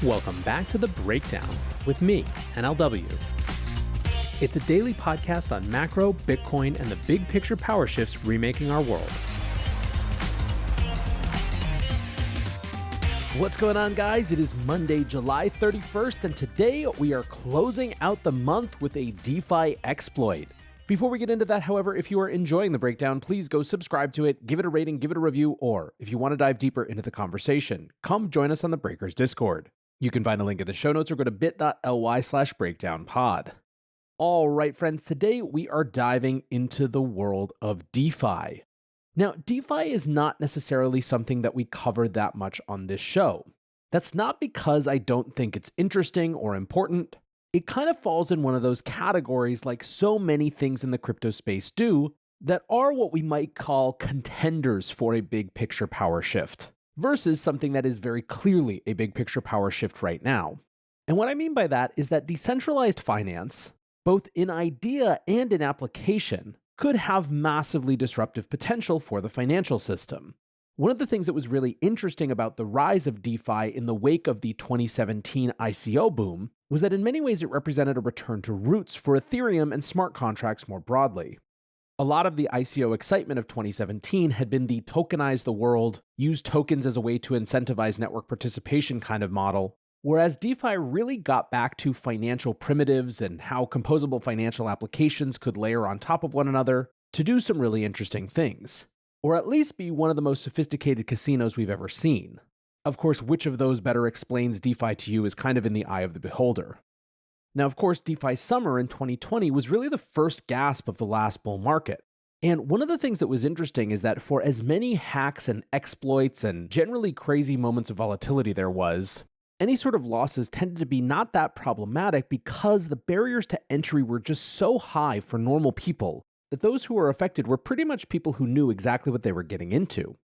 Welcome back to The Breakdown with me, NLW. It's a daily podcast on macro, Bitcoin, and the big picture power shifts remaking our world. What's going on, guys? It is Monday, July 31st, and today we are closing out the month with a DeFi exploit. Before we get into that, however, if you are enjoying The Breakdown, please go subscribe to it, give it a rating, give it a review, or if you want to dive deeper into the conversation, come join us on the Breakers Discord. You can find a link in the show notes or go to bit.ly/breakdownpod. All right, friends, today we are diving into the world of DeFi. Now, DeFi is not necessarily something that we cover that much on this show. That's not because I don't think it's interesting or important. It kind of falls in one of those categories like so many things in the crypto space do that are what we might call contenders for a big picture power shift, versus something that is very clearly a big picture power shift right now. And what I mean by that is that decentralized finance, both in idea and in application, could have massively disruptive potential for the financial system. One of the things that was really interesting about the rise of DeFi in the wake of the 2017 ICO boom was that in many ways it represented a return to roots for Ethereum and smart contracts more broadly. A lot of the ICO excitement of 2017 had been the tokenize the world, use tokens as a way to incentivize network participation kind of model, whereas DeFi really got back to financial primitives and how composable financial applications could layer on top of one another to do some really interesting things, or at least be one of the most sophisticated casinos we've ever seen. Of course, which of those better explains DeFi to you is kind of in the eye of the beholder. Now, of course, DeFi summer in 2020 was really the first gasp of the last bull market. And one of the things that was interesting is that for as many hacks and exploits and generally crazy moments of volatility there was, any sort of losses tended to be not that problematic because the barriers to entry were just so high for normal people that those who were affected were pretty much people who knew exactly what they were getting into.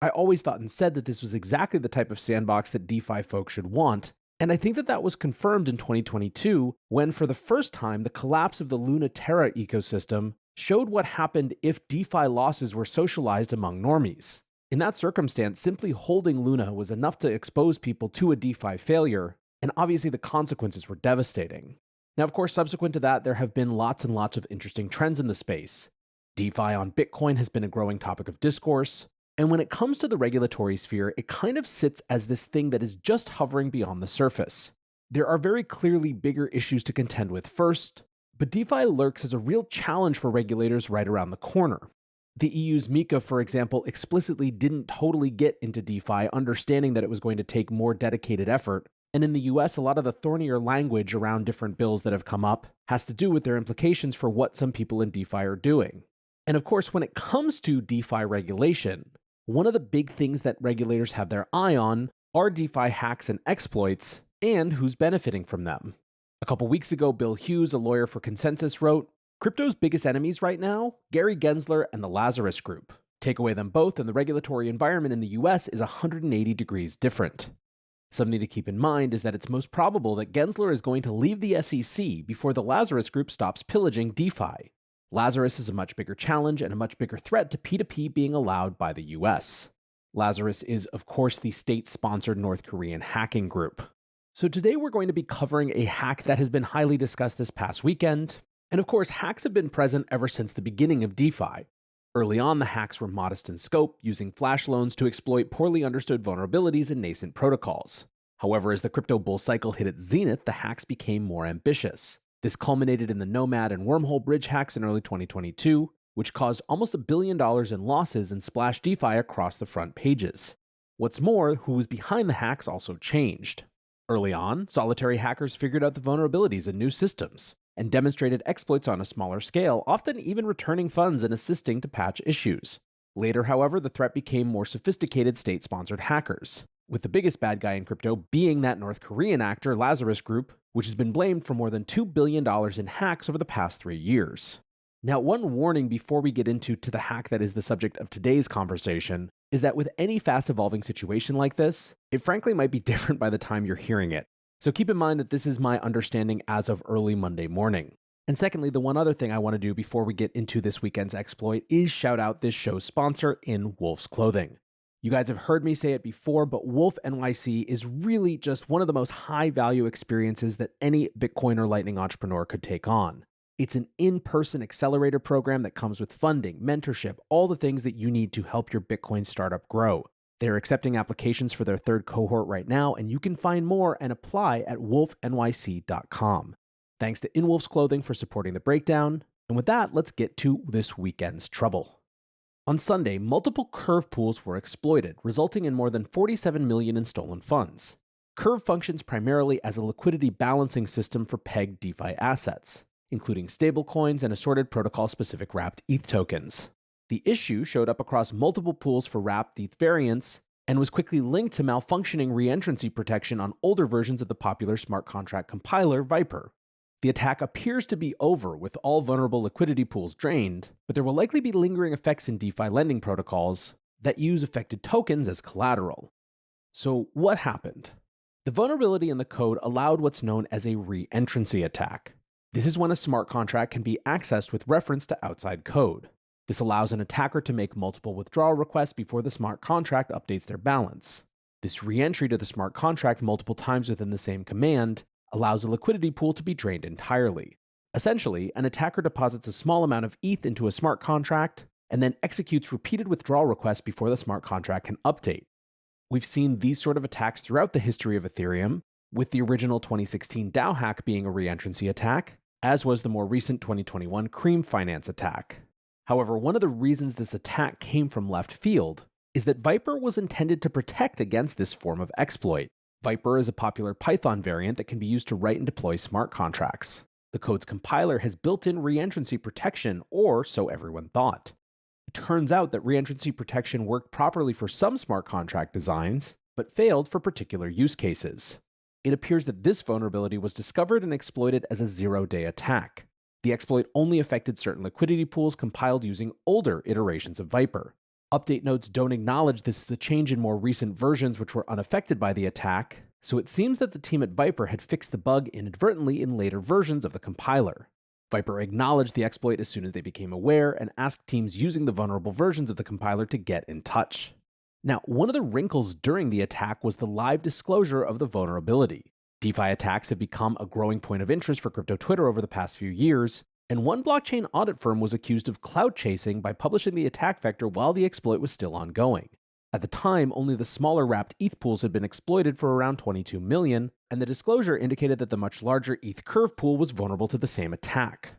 I always thought and said that this was exactly the type of sandbox that DeFi folks should want, and I think that that was confirmed in 2022 when, for the first time, the collapse of the Luna Terra ecosystem showed what happened if DeFi losses were socialized among normies. In that circumstance, simply holding Luna was enough to expose people to a DeFi failure, and obviously the consequences were devastating. Now, of course, subsequent to that, there have been lots and lots of interesting trends in the space. DeFi on Bitcoin has been a growing topic of discourse, and when it comes to the regulatory sphere, it kind of sits as this thing that is just hovering beyond the surface. There are very clearly bigger issues to contend with first, but DeFi lurks as a real challenge for regulators right around the corner. The EU's MiCA, for example, explicitly didn't totally get into DeFi, understanding that it was going to take more dedicated effort. And in the US, a lot of the thornier language around different bills that have come up has to do with their implications for what some people in DeFi are doing. And of course, when it comes to DeFi regulation, one of the big things that regulators have their eye on are DeFi hacks and exploits, and who's benefiting from them. A couple weeks ago, Bill Hughes, a lawyer for Consensus, wrote, "Crypto's biggest enemies right now, Gary Gensler and the Lazarus Group. Take away them both and the regulatory environment in the US is 180 degrees different." Something to keep in mind is that it's most probable that Gensler is going to leave the SEC before the Lazarus Group stops pillaging DeFi. Lazarus is a much bigger challenge and a much bigger threat to P2P being allowed by the US. Lazarus is, of course, the state-sponsored North Korean hacking group. So today we're going to be covering a hack that has been highly discussed this past weekend. And of course, hacks have been present ever since the beginning of DeFi. Early on, the hacks were modest in scope, using flash loans to exploit poorly understood vulnerabilities in nascent protocols. However, as the crypto bull cycle hit its zenith, the hacks became more ambitious. This culminated in the Nomad and Wormhole bridge hacks in early 2022, which caused almost $1 billion in losses and splashed DeFi across the front pages. What's more, who was behind the hacks also changed. Early on, solitary hackers figured out the vulnerabilities in new systems and demonstrated exploits on a smaller scale, often even returning funds and assisting to patch issues. Later, however, the threat became more sophisticated state-sponsored hackers, with the biggest bad guy in crypto being that North Korean actor Lazarus Group, which has been blamed for more than $2 billion in hacks over the past 3 years. Now, one warning before we get into the hack that is the subject of today's conversation is that with any fast-evolving situation like this, it frankly might be different by the time you're hearing it. So keep in mind that this is my understanding as of early Monday morning. And secondly, the one other thing I want to do before we get into this weekend's exploit is shout out this show's sponsor in Wolf's Clothing. You guys have heard me say it before, but Wolf NYC is really just one of the most high value experiences that any Bitcoin or Lightning entrepreneur could take on. It's an in-person accelerator program that comes with funding, mentorship, all the things that you need to help your Bitcoin startup grow. They're accepting applications for their third cohort right now, and you can find more and apply at wolfnyc.com. Thanks to InWolf's Clothing for supporting the breakdown. And with that, let's get to this weekend's trouble. On Sunday, multiple Curve pools were exploited, resulting in more than $47 million in stolen funds. Curve functions primarily as a liquidity balancing system for pegged DeFi assets, including stablecoins and assorted protocol-specific wrapped ETH tokens. The issue showed up across multiple pools for wrapped ETH variants and was quickly linked to malfunctioning reentrancy protection on older versions of the popular smart contract compiler Viper. The attack appears to be over with all vulnerable liquidity pools drained, but there will likely be lingering effects in DeFi lending protocols that use affected tokens as collateral. So what happened? The vulnerability in the code allowed what's known as a reentrancy attack. This is when a smart contract can be accessed with reference to outside code. This allows an attacker to make multiple withdrawal requests before the smart contract updates their balance. This reentry to the smart contract multiple times within the same command allows a liquidity pool to be drained entirely. Essentially, an attacker deposits a small amount of ETH into a smart contract and then executes repeated withdrawal requests before the smart contract can update. We've seen these sort of attacks throughout the history of Ethereum, with the original 2016 DAO hack being a reentrancy attack, as was the more recent 2021 Cream Finance attack. However, one of the reasons this attack came from left field is that Viper was intended to protect against this form of exploit. Viper is a popular Python variant that can be used to write and deploy smart contracts. The code's compiler has built-in reentrancy protection, or so everyone thought. It turns out that reentrancy protection worked properly for some smart contract designs, but failed for particular use cases. It appears that this vulnerability was discovered and exploited as a zero-day attack. The exploit only affected certain liquidity pools compiled using older iterations of Viper. Update notes don't acknowledge this is a change in more recent versions which were unaffected by the attack, so it seems that the team at Viper had fixed the bug inadvertently in later versions of the compiler. Viper acknowledged the exploit as soon as they became aware and asked teams using the vulnerable versions of the compiler to get in touch. Now, one of the wrinkles during the attack was the live disclosure of the vulnerability. DeFi attacks have become a growing point of interest for crypto Twitter over the past few years, and one blockchain audit firm was accused of clout chasing by publishing the attack vector while the exploit was still ongoing. At the time, only the smaller wrapped ETH pools had been exploited for around 22 million, and the disclosure indicated that the much larger ETH curve pool was vulnerable to the same attack.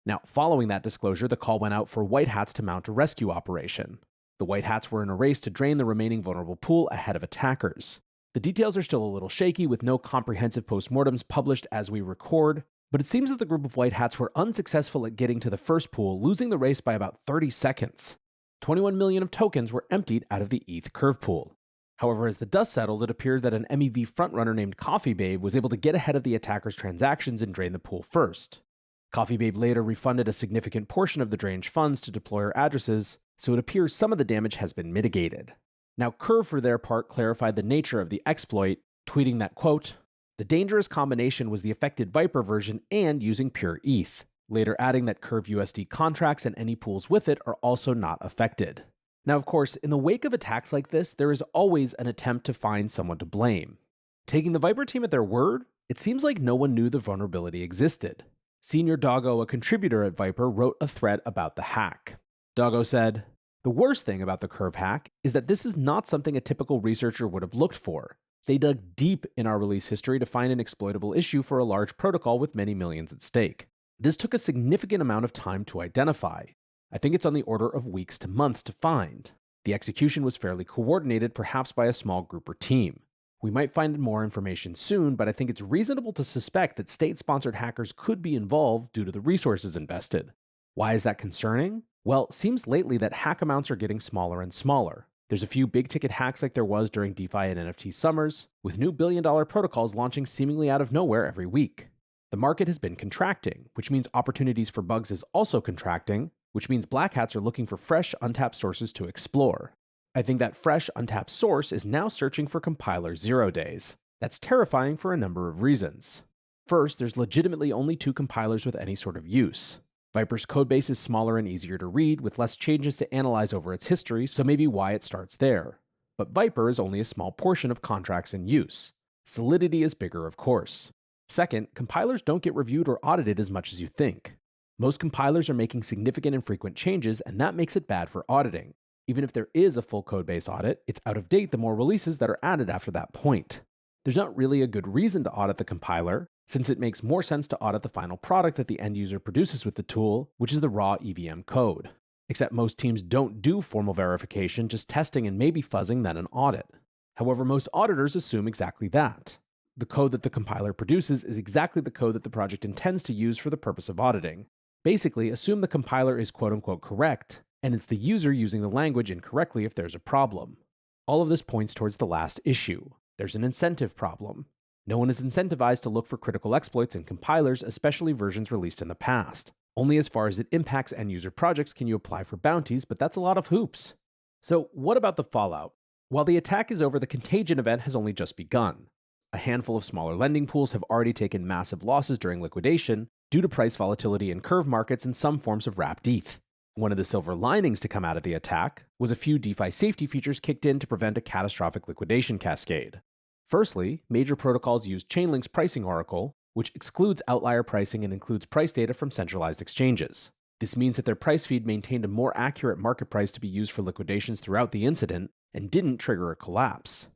Now, following that disclosure, the call went out for white hats to mount a rescue operation. The white hats were in a race to drain the remaining vulnerable pool ahead of attackers. The details are still a little shaky, with no comprehensive postmortems published as we record, but it seems that the group of white hats were unsuccessful at getting to the first pool, losing the race by about 30 seconds. 21 million of tokens were emptied out of the ETH curve pool. However, as the dust settled, it appeared that an MEV frontrunner named Coffee Babe was able to get ahead of the attackers' transactions and drain the pool first. Coffee Babe later refunded a significant portion of the drained funds to deployer addresses, so it appears some of the damage has been mitigated. Now, Curve, for their part, clarified the nature of the exploit, tweeting that, quote, "The dangerous combination was the affected Viper version and using pure ETH," later adding that Curve USD contracts and any pools with it are also not affected. Now, of course, in the wake of attacks like this, there is always an attempt to find someone to blame. Taking the Viper team at their word, it seems like no one knew the vulnerability existed. Senior Doggo, a contributor at Viper, wrote a thread about the hack. Doggo said, "The worst thing about the Curve hack is that this is not something a typical researcher would have looked for. They dug deep in our release history to find an exploitable issue for a large protocol with many millions at stake. This took a significant amount of time to identify. I think it's on the order of weeks to months to find. The execution was fairly coordinated, perhaps by a small group or team. We might find more information soon, but I think it's reasonable to suspect that state-sponsored hackers could be involved due to the resources invested. Why is that concerning? Well, it seems lately that hack amounts are getting smaller and smaller. There's a few big-ticket hacks like there was during DeFi and NFT summers, with new billion-dollar protocols launching seemingly out of nowhere every week. The market has been contracting, which means opportunities for bugs is also contracting, which means black hats are looking for fresh, untapped sources to explore. I think that fresh, untapped source is now searching for compiler 0 days. That's terrifying for a number of reasons. First, there's legitimately only 2 compilers with any sort of use. Viper's codebase is smaller and easier to read, with less changes to analyze over its history, so maybe why it starts there. but Viper is only a small portion of contracts in use. Solidity is bigger, of course. Second, compilers don't get reviewed or audited as much as you think. Most compilers are making significant and frequent changes, and that makes it bad for auditing. Even if there is a full codebase audit, it's out of date the more releases that are added after that point. There's not really a good reason to audit the compiler, since it makes more sense to audit the final product that the end user produces with the tool, which is the raw EVM code. Except most teams don't do formal verification, just testing and maybe fuzzing, then an audit. However, most auditors assume exactly that. The code that the compiler produces is exactly the code that the project intends to use for the purpose of auditing. Basically, assume the compiler is quote-unquote correct, and it's the user using the language incorrectly if there's a problem. All of this points towards the last issue. There's an incentive problem. No one is incentivized to look for critical exploits in compilers, especially versions released in the past. Only as far as it impacts end-user projects can you apply for bounties, but that's a lot of hoops. So what about the fallout? While the attack is over, the contagion event has only just begun. A handful of smaller lending pools have already taken massive losses during liquidation due to price volatility in curve markets and some forms of wrapped ETH. One of the silver linings to come out of the attack was a few DeFi safety features kicked in to prevent a catastrophic liquidation cascade. Firstly, major protocols use Chainlink's pricing oracle, which excludes outlier pricing and includes price data from centralized exchanges. This means that their price feed maintained a more accurate market price to be used for liquidations throughout the incident and didn't trigger a collapse.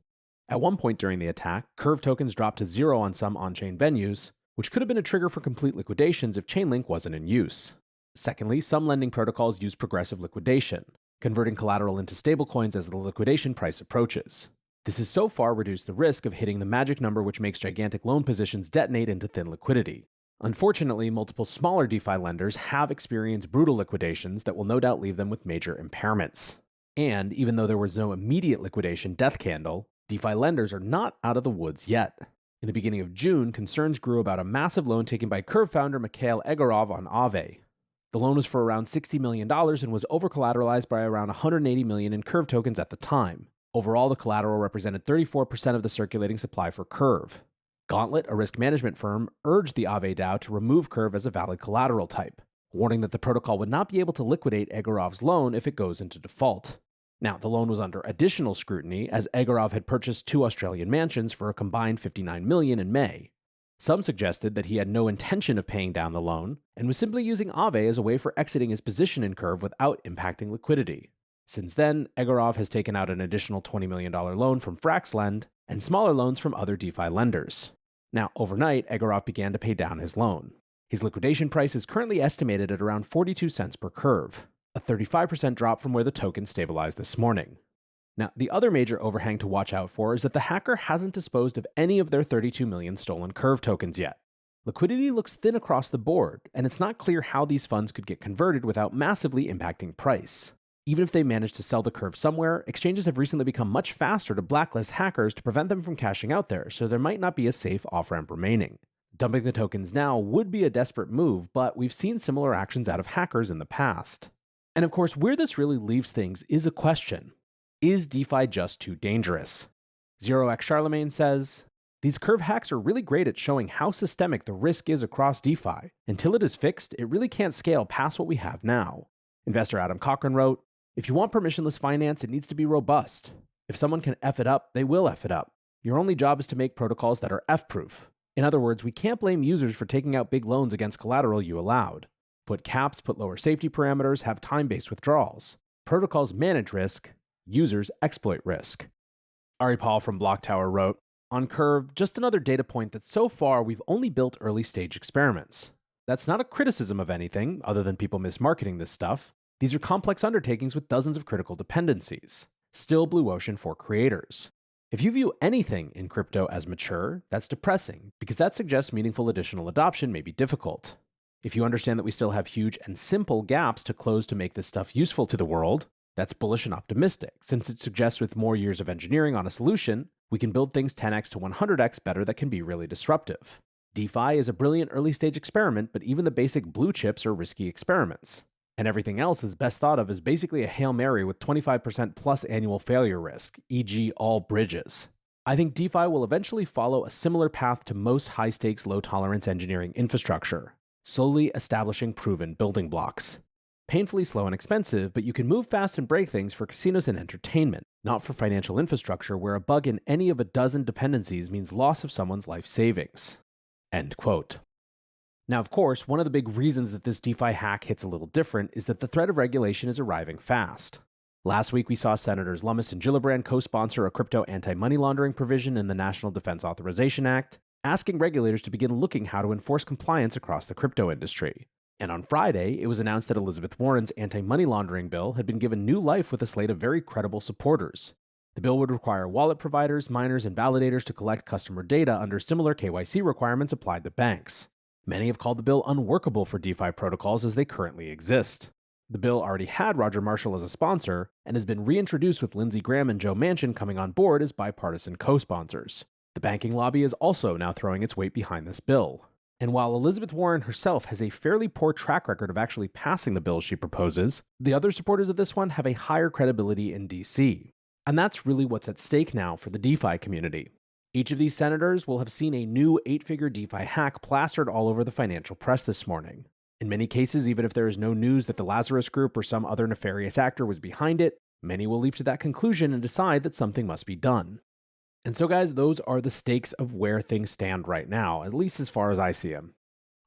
At one point during the attack, Curve tokens dropped to 0 on some on-chain venues, which could have been a trigger for complete liquidations if Chainlink wasn't in use. Secondly, some lending protocols use progressive liquidation, converting collateral into stablecoins as the liquidation price approaches. This has so far reduced the risk of hitting the magic number which makes gigantic loan positions detonate into thin liquidity. Unfortunately, multiple smaller DeFi lenders have experienced brutal liquidations that will no doubt leave them with major impairments. And even though there was no immediate liquidation death candle, DeFi lenders are not out of the woods yet. In the beginning of June, concerns grew about a massive loan taken by Curve founder Mikhail Egorov on Aave. The loan was for around $60 million and was over-collateralized by around $180 million in Curve tokens at the time. Overall, the collateral represented 34% of the circulating supply for Curve. Gauntlet, a risk management firm, urged the Aave DAO to remove Curve as a valid collateral type, warning that the protocol would not be able to liquidate Egorov's loan if it goes into default. Now, the loan was under additional scrutiny as Egorov had purchased 2 Australian mansions for a combined $59 million in May. Some suggested that he had no intention of paying down the loan and was simply using Aave as a way for exiting his position in Curve without impacting liquidity. Since then, Egorov has taken out an additional $20 million loan from Fraxlend and smaller loans from other DeFi lenders. Now, overnight, Egorov began to pay down his loan. His liquidation price is currently estimated at around 42 cents per Curve, a 35% drop from where the token stabilized this morning. Now, the other major overhang to watch out for is that the hacker hasn't disposed of any of their 32 million stolen Curve tokens yet. Liquidity looks thin across the board, and it's not clear how these funds could get converted without massively impacting price. Even if they manage to sell the Curve somewhere, exchanges have recently become much faster to blacklist hackers to prevent them from cashing out there, so there might not be a safe off-ramp remaining. Dumping the tokens now would be a desperate move, but we've seen similar actions out of hackers in the past. And of course, where this really leaves things is a question. Is DeFi just too dangerous? 0x Charlemagne says, these Curve hacks are really great at showing how systemic the risk is across DeFi. Until it is fixed, it really can't scale past what we have now. Investor Adam Cochran wrote, if you want permissionless finance, it needs to be robust. If someone can F it up, they will F it up. Your only job is to make protocols that are F-proof. In other words, we can't blame users for taking out big loans against collateral you allowed. Put caps, put lower safety parameters, have time-based withdrawals. Protocols manage risk, users exploit risk. Ari Paul from Block Tower wrote, on Curve, just another data point that so far we've only built early-stage experiments. That's not a criticism of anything, other than people mismarketing this stuff. These are complex undertakings with dozens of critical dependencies. Still blue ocean for creators. If you view anything in crypto as mature, that's depressing, because that suggests meaningful additional adoption may be difficult. If you understand that we still have huge and simple gaps to close to make this stuff useful to the world, that's bullish and optimistic, since it suggests with more years of engineering on a solution, we can build things 10x to 100x better that can be really disruptive. DeFi is a brilliant early-stage experiment, but even the basic blue chips are risky experiments. And everything else is best thought of as basically a Hail Mary with 25% plus annual failure risk, e.g. all bridges. I think DeFi will eventually follow a similar path to most high-stakes, low-tolerance engineering infrastructure, slowly establishing proven building blocks. Painfully slow and expensive, but you can move fast and break things for casinos and entertainment, not for financial infrastructure where a bug in any of a dozen dependencies means loss of someone's life savings. End quote. Now, of course, one of the big reasons that this DeFi hack hits a little different is that the threat of regulation is arriving fast. Last week, we saw Senators Lummis and Gillibrand co-sponsor a crypto anti-money laundering provision in the National Defense Authorization Act, asking regulators to begin looking how to enforce compliance across the crypto industry. And on Friday, it was announced that Elizabeth Warren's anti-money laundering bill had been given new life with a slate of very credible supporters. The bill would require wallet providers, miners, and validators to collect customer data under similar KYC requirements applied to banks. Many have called the bill unworkable for DeFi protocols as they currently exist. The bill already had Roger Marshall as a sponsor and has been reintroduced with Lindsey Graham and Joe Manchin coming on board as bipartisan co-sponsors. The banking lobby is also now throwing its weight behind this bill. And while Elizabeth Warren herself has a fairly poor track record of actually passing the bills she proposes, the other supporters of this one have a higher credibility in DC. And that's really what's at stake now for the DeFi community. Each of these senators will have seen a new 8-figure DeFi hack plastered all over the financial press this morning. In many cases, even if there is no news that the Lazarus Group or some other nefarious actor was behind it, many will leap to that conclusion and decide that something must be done. And so guys, those are the stakes of where things stand right now, at least as far as I see them.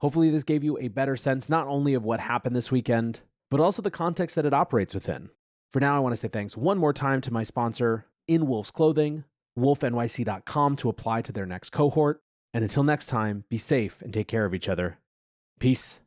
Hopefully this gave you a better sense not only of what happened this weekend, but also the context that it operates within. For now, I want to say thanks one more time to my sponsor, In Wolf's Clothing, wolfnyc.com to apply to their next cohort. And until next time, be safe and take care of each other. Peace